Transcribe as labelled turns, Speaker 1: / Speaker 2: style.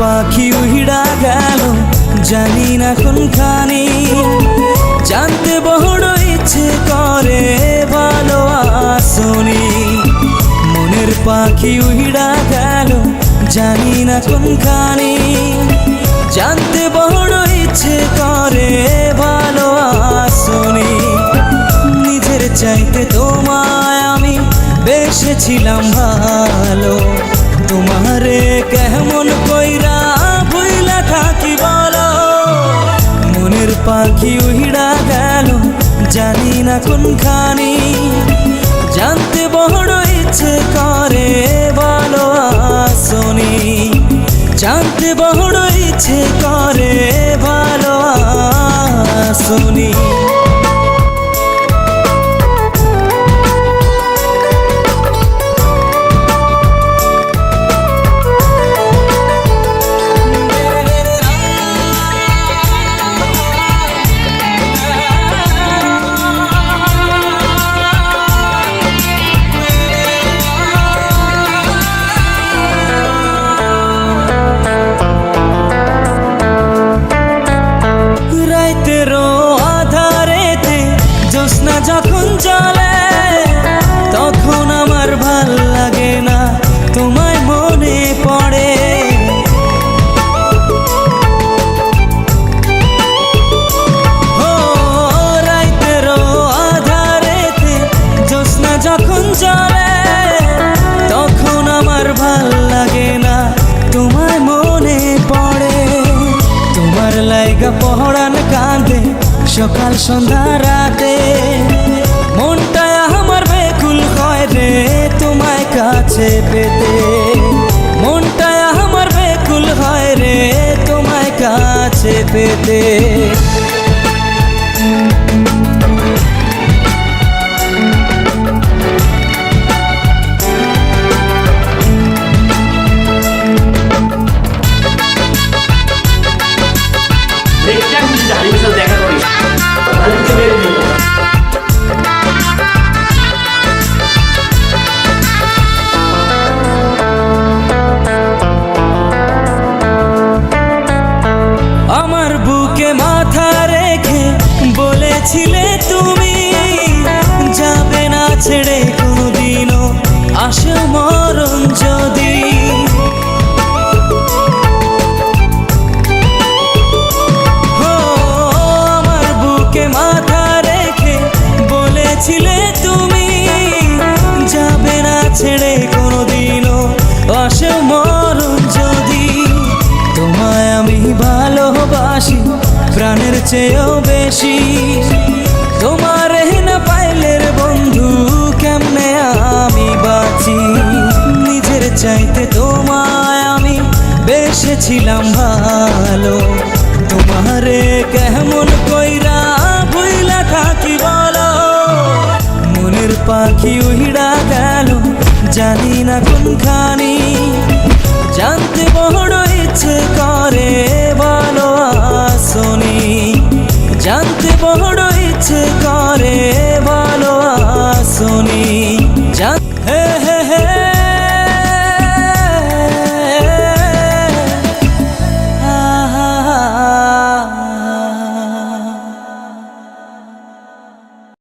Speaker 1: পাখি উড়া গেল জানি না কোনখানি, জানতে বড় ইচ্ছে করে ভালো আসনি। মনের পাখি উড়া গেল জানি না কোনখানি, জানতে বড় ইচ্ছে করে ভালো আসনি। নিজের চাইতে তোমায় আমি বেসেছিলাম ভালো, তোমারে কেমন কইরা ভুইলা থাকি বলো। মনের পাখি উড়া গেল জানি না কোনখানি, জানতে বড় ইচ্ছে করে ভালো আসনি। জানতে বড় ইচ্ছে করে ভালো আসনি। যখন চলে তখন আমার ভাল লাগে না, তোমায় মনে পড়ে। ও রাইতেরও আধারেতে জ্যোৎস্না যখন চলে তখন আমার ভাল লাগে না, তোমায় মনে পড়ে। তোমার লাইগা পহরান কাঁদে সকাল সন্ধ্যা রাতে, মনটা আমার বেকুল হয় রে তোমায় কাছে পেতে। মনটা আমার বেকুল হয় রে তোমায় কাছে পেতে।
Speaker 2: দেখা করি
Speaker 1: আমার বুকে মাথা রেখে বলেছিলে তুমি যাবে না ছেড়ে কোনোদিনও, আসে মরণ যদি। আমার বুকে মাথা রেখে বলেছিলে তুমি যাবে না ছেড়ে কোনোদিনও, আসে মরণ যদি। তোমায় আমি ভালোবাসি প্রাণের চেয়েও বেশি, তোমার না পাইলের বন্ধু কেমনে আমি বাঁচি। নিজের চাইতে তোমায় আমি বেসেছিলাম ভালো, তোমারে কেমন কইরা ভুইলা থাকি বলো। মনের পাখি উড়া গেল জানি না কোনখানি, জানতে বড় ইচ্ছে করে ভালো আসনি। জানতে বড় ইচ্ছে করে ভালো আসনি।